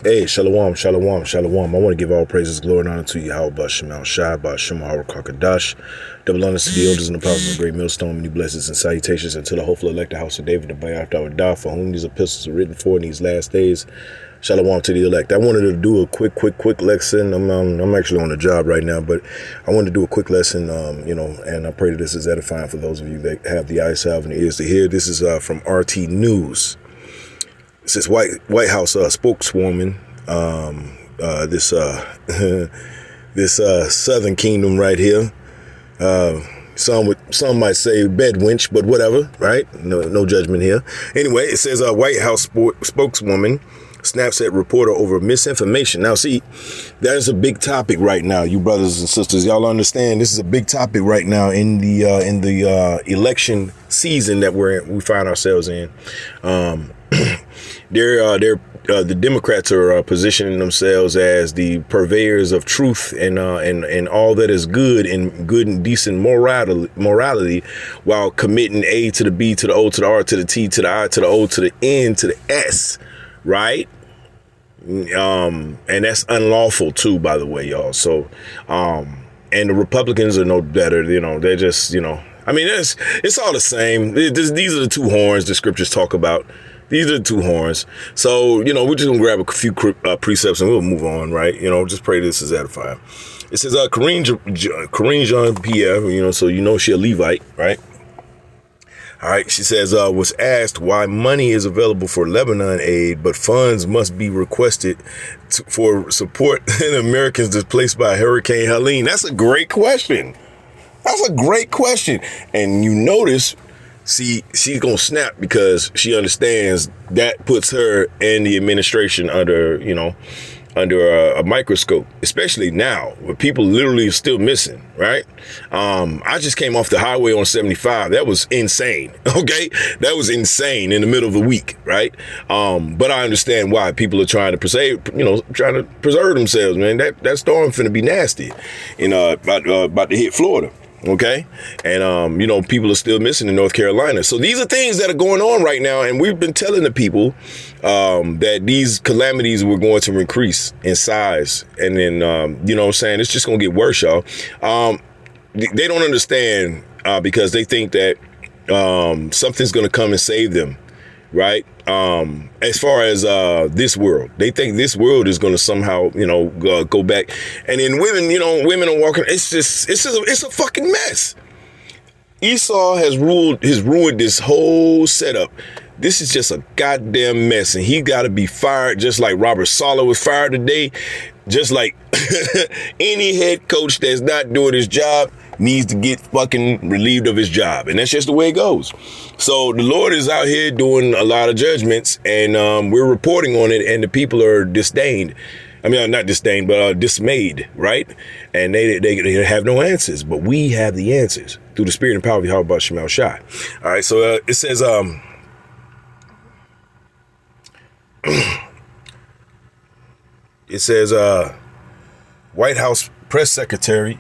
Hey, shalom, shalom, shalom. I want to give all praises, glory, and honor to you, how about Shemal Shai, about Shema Kakadash. Double honors to the elders and the apostles of the great millstone, many blessings and salutations unto the hopeful elect, the house of David, the bay after our die, for whom these epistles are written for in these last days. Shalom to the elect. I wanted to do a quick lesson. I'm actually on the job right now, but I wanted to do a quick lesson, and I pray that this is edifying for those of you that have the eyes to have and the ears to hear. This is from RT News. It says White House spokeswoman, this Southern Kingdom right here. Some might say bedwench, but whatever, right? No judgment here. Anyway, it says White House spokeswoman snaps at reporter over misinformation. Now, see, that is a big topic right now, you brothers and sisters. Y'all understand this is a big topic right now in the election season that we find ourselves in. The Democrats are positioning themselves as the purveyors of truth and all that is good and decent morality, while committing A to the B to the O to the R to the T to the I to the O to the N to the S, right? And that's unlawful too, by the way, y'all. So, and the Republicans are no better. They're just, I mean, it's all the same. These are the two horns the scriptures talk about. These are the two horns. So, we're just going to grab a few precepts and we'll move on, right? Just pray this is edifying. It says, Corinne Jean-Pierre, so she a Levite, right? All right. She says, was asked why money is available for Lebanon aid, but funds must be requested for support in Americans displaced by Hurricane Helene. That's a great question. And you notice, see, she's going to snap because she understands that puts her and the administration under a microscope, especially now where people literally are still missing, right? I just came off the highway on 75. That was insane. Okay. That was insane in the middle of the week. Right. But I understand why people are trying to preserve themselves, man. That storm finna be nasty, about to hit Florida. Okay. And, people are still missing in North Carolina. So these are things that are going on right now. And we've been telling the people that these calamities were going to increase in size. And then, it's just going to get worse, y'all. They don't understand because they think that something's going to come and save them. Right. As far as this world, they think this world is going to somehow, go back. And then women are walking. It's a fucking mess. Esau has ruined this whole setup. This is just a goddamn mess. And he got to be fired, just like Robert Saleh was fired today. Just like any head coach that's not doing his job needs to get fucking relieved of his job. And that's just the way it goes. So the Lord is out here doing a lot of judgments, and we're reporting on it, and the people are disdained. I mean, not disdained, but dismayed, right? And they have no answers, but we have the answers through the spirit and power of Yahweh Shemal Shai. All right, so it says, White House press secretary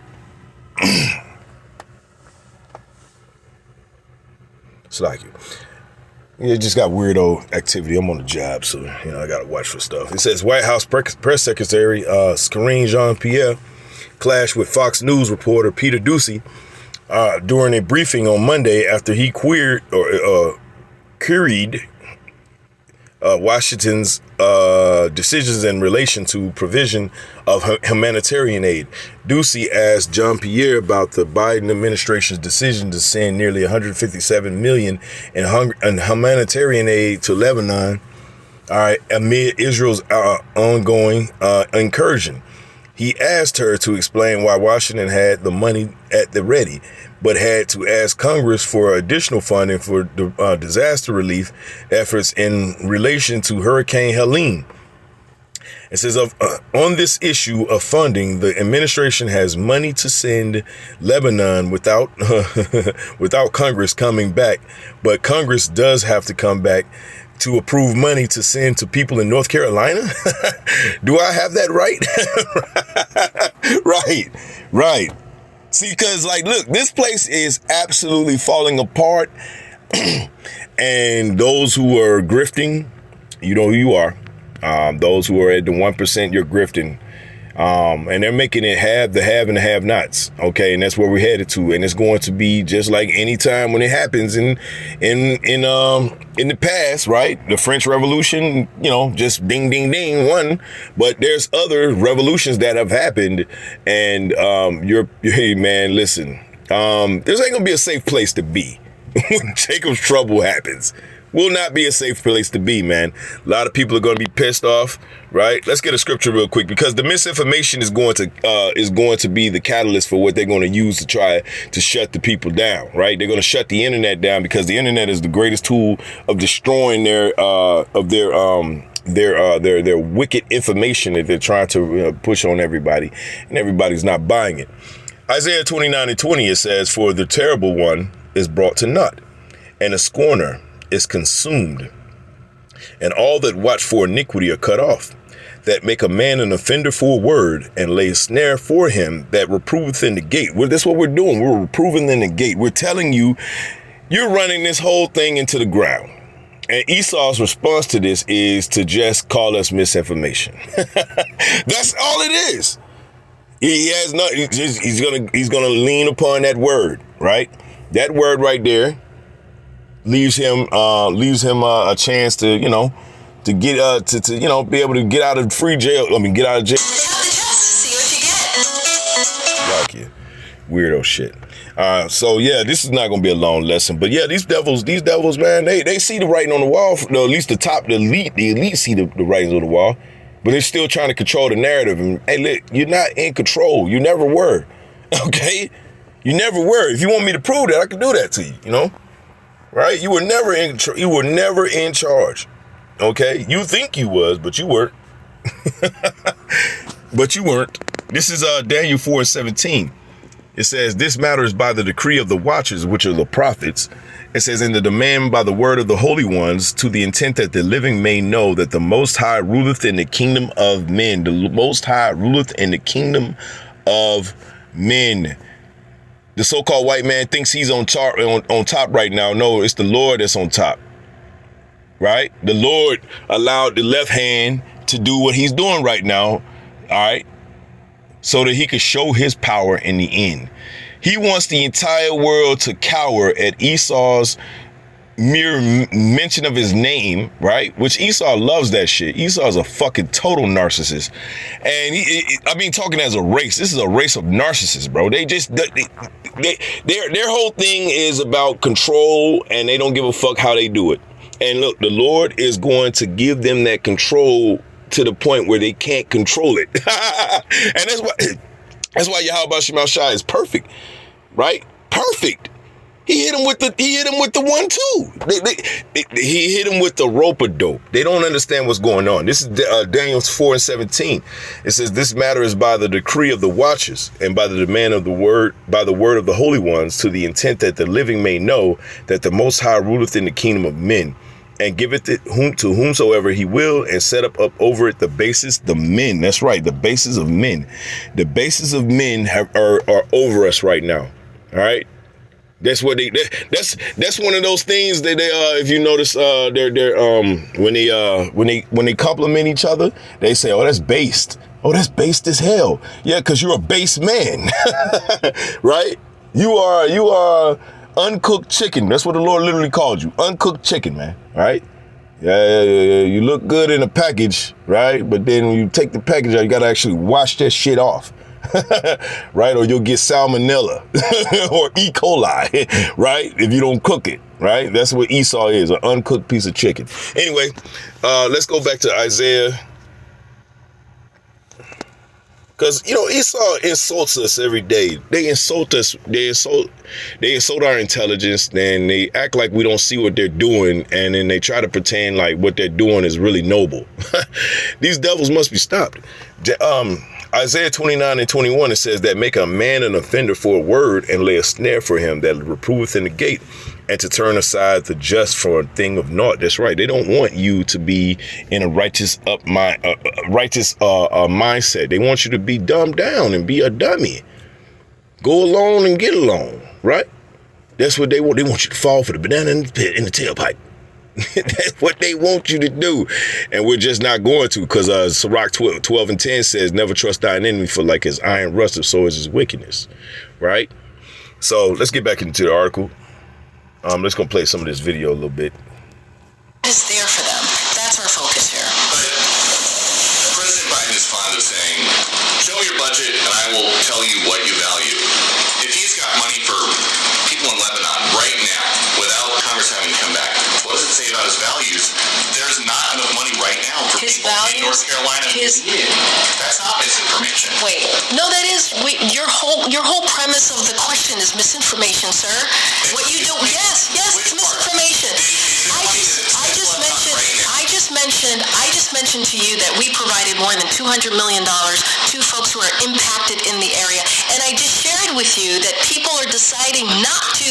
it just got weirdo activity. I'm on the job, so I gotta watch for stuff. It says White House press secretary Corinne Jean-Pierre clashed with Fox News reporter Peter Doocy during a briefing on Monday after he queried Washington's decisions in relation to provision of humanitarian aid. Doocy asked Jean-Pierre about the Biden administration's decision to send nearly $157 million in humanitarian aid to Lebanon, amid Israel's ongoing incursion. He asked her to explain why Washington had the money at the ready, but had to ask Congress for additional funding for disaster relief efforts in relation to Hurricane Helene. It says, on this issue of funding, the administration has money to send Lebanon without Congress coming back, but Congress does have to come back to approve money to send to people in North Carolina. Do I have that right? Right. See, because look, this place is absolutely falling apart. And those who are grifting, you know who you are. Those who are at the 1%, you're grifting. And they're making it have and the have nots. Okay. And that's where we're headed to. And it's going to be just like any time when it happens in the past, right? The French Revolution, just ding, ding, ding, one. But there's other revolutions that have happened. And, hey, man, listen, this ain't gonna be a safe place to be when Jacob's trouble happens. Will not be a safe place to be, man. A lot of people are going to be pissed off, right? Let's get a scripture real quick, because the misinformation is going to be the catalyst for what they're going to use to try to shut the people down, right? They're going to shut the internet down because the internet is the greatest tool of destroying their wicked information that they're trying to push on everybody, and everybody's not buying it. Isaiah 29:20, it says, "For the terrible one is brought to naught, and a scorner is consumed, and all that watch for iniquity are cut off, that make a man an offender for a word, and lay a snare for him that reproveth in the gate." Well, that's what we're doing. We're reproving in the gate. We're telling you, you're running this whole thing into the ground. And Esau's response to this is to just call us misinformation. That's all it is. He has nothing. He's gonna lean upon that word, right? That word right there leaves him a chance to to get to be able to get out of free jail. Get out of jail. See what you get. Like you, weirdo shit. So yeah, this is not gonna be a long lesson, but yeah, these devils, man, they see the writing on the wall. No, at least the elite see the writings on the wall, but they're still trying to control the narrative. And hey, look, you're not in control. You never were. Okay, you never were. If you want me to prove that, I can do that to you. Right? You were never in charge. Okay? You think you was, but you weren't. But you weren't. This is Daniel 4:17. It says, "This matter is by the decree of the watchers, which are the prophets." It says, "In the demand by the word of the holy ones, to the intent that the living may know that the Most High ruleth in the kingdom of men." The Most High ruleth in the kingdom of men. The so-called white man thinks he's on top right now. No, it's the Lord that's on top, right? The Lord allowed the left hand to do what he's doing right now, all right, so that he could show his power in the end. He wants the entire world to cower at Esau's mere mention of his name, right? Which Esau loves that shit. Esau is a fucking total narcissist. And talking as a race, this is a race of narcissists, bro. Their whole thing is about control, and they don't give a fuck how they do it. And look, the Lord is going to give them that control to the point where they can't control it. And that's why Yahweh Shema Shai is perfect, right? Perfect. He hit him with the 1-2. He hit him with the rope-a-dope. They don't understand what's going on. This is Daniel 4:17. It says, "This matter is by the decree of the watchers, and by the demand of the word, by the word of the holy ones, to the intent that the living may know that the Most High ruleth in the kingdom of men, and giveth it to whomsoever he will, and set up over it the basis, the men." That's right, the basis of men. The basis of men are over us right now. All right. That's what that's one of those things that they if you notice when they compliment each other, they say, "Oh, that's based. Oh, that's based as hell." Yeah, because you're a base man. Right? You are uncooked chicken. That's what the Lord literally called you. Uncooked chicken, man. Right? Yeah. You look good in a package, right? But then when you take the package out, you gotta actually wash that shit off. Right? Or you'll get salmonella or E. coli, right? If you don't cook it, right? That's what Esau is, an uncooked piece of chicken. Anyway, let's go back to Isaiah. Because, Esau insults us every day. They insult us. They insult our intelligence, and they act like we don't see what they're doing. And then they try to pretend like what they're doing is really noble. These devils must be stopped. Isaiah 29:21, it says that make a man an offender for a word, and lay a snare for him that reproveth in the gate, and to turn aside the just for a thing of naught. That's right. They don't want you to be in a righteous mindset. They want you to be dumbed down and be a dummy. Go along and get along, right? That's what they want. They want you to fall for the banana in the tailpipe. That's what they want you to do. And we're just not going to, because Sirach 12:10 says, never trust thine enemy, for like his iron rusteth, so is his wickedness. Right? So let's get back into the article. Let's go play some of this video a little bit. Is there for them. That's our focus here. But President Biden is fond of saying, show me your budget and I will tell you what you value. If he's got money for people in Lebanon right now, without Congress having to come back, what does it say about his values? There's not enough money right now for His people values, in North Carolina. That's not misinformation. Wait, no, that is your whole premise of the question is misinformation, sir. What you do? Yes, it's misinformation. I just mentioned to you that we provided more than $200 million to folks who are impacted in the area, and I just shared with you that people are deciding not to.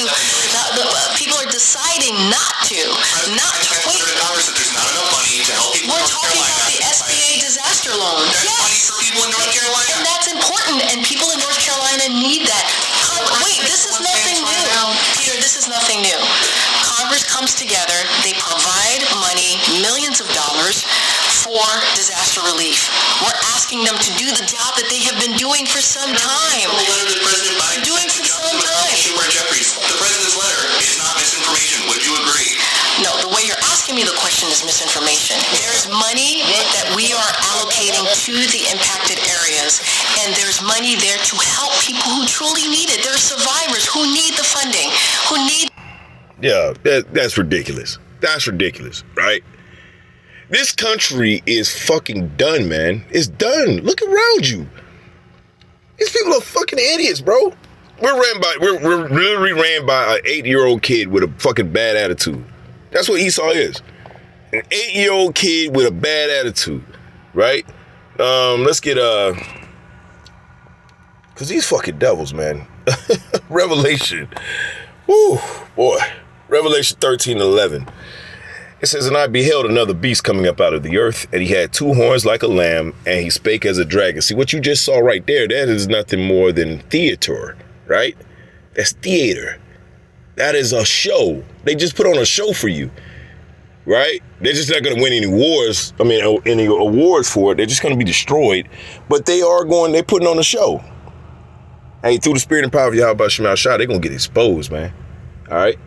People are deciding not to. Wait. Congress that there's not enough money to help people. We're talking about the SBA disaster loan. That's money for people in North Carolina. And that's important, and people in North Carolina need that. Wait, this is nothing new. Peter, this is nothing new. Congress comes together, they provide money, millions of dollars, for disaster relief. We're asking them to do the job that they have been doing for some time. The letter that President Biden Doing for some time. Schumer and Jeffries, the president's letter is not misinformation. Would you agree? No, the way you're asking me the question is misinformation. There's money that we are allocating to the impacted areas, and there's money there to help people who truly need it. There are survivors who need the funding, who need... Yeah, that's ridiculous. That's ridiculous, right? This country is fucking done, man. It's done. Look around you. These people are fucking idiots, bro. We're literally ran by an 8-year-old kid with a fucking bad attitude. That's what Esau is. An 8-year-old kid with a bad attitude, right? Let's get cause these fucking devils, man. Revelation. Woo, boy. Revelation 13:11. It says, and I beheld another beast coming up out of the earth, and he had 2 horns like a lamb, and he spake as a dragon. See, what you just saw right there, that is nothing more than theater, right? That's theater. That is a show. They just put on a show for you, right? They're just not going to win any wars. I mean, any awards for it. They're just going to be destroyed. But they're putting on a show. Hey, through the spirit and power of Yahweh Shema Shah, they're going to get exposed, man. All right?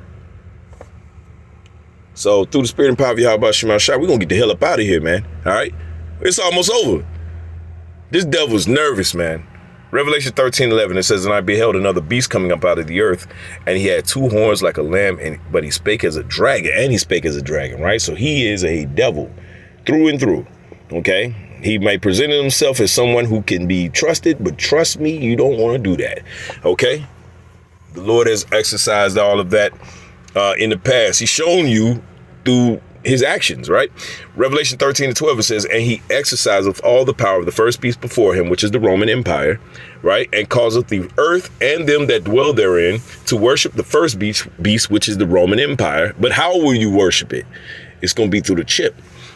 So through the spirit and power of Yahweh Shema Shah, we're going to get the hell up out of here, man. All right? It's almost over. This devil's nervous, man. Revelation 13:11, it says, and I beheld another beast coming up out of the earth, and he had 2 horns like a lamb, but he spake as a dragon, right? So he is a devil through and through, okay? He may present himself as someone who can be trusted, but trust me, you don't want to do that, okay? The Lord has exercised all of that in the past. He's shown you through his actions, right? Revelation 13:12, it says, and he exerciseth all the power of the first beast before him, which is the Roman Empire, right? And causeth the earth and them that dwell therein to worship the first beast, which is the Roman Empire. But how will you worship it? It's going to be through the chip.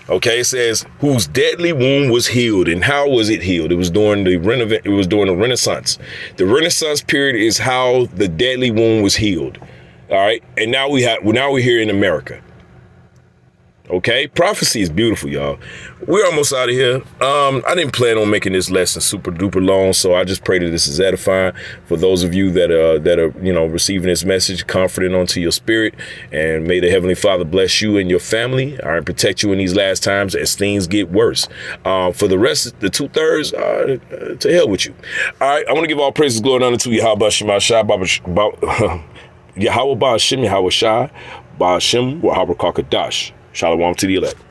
Okay, it says, whose deadly wound was healed. And how was it healed? It was during the Renaissance. The Renaissance period is how the deadly wound was healed. All right. And now we're here in America. Okay, prophecy is beautiful, y'all. We're almost out of here. I didn't plan on making this lesson super duper long, so I just pray that this is edifying for those of you that are receiving this message, confident onto your spirit, and may the Heavenly Father bless you and your family, and protect you in these last times as things get worse. For the rest, the 2/3, to hell with you. All right, I want to give all praises, glory, and honor to Yahweh Shema Shah, Yahweh Ba'ashem, Yahweh Shah, Ba'ashem, Wahaba Kakadash. Shalom to the elect.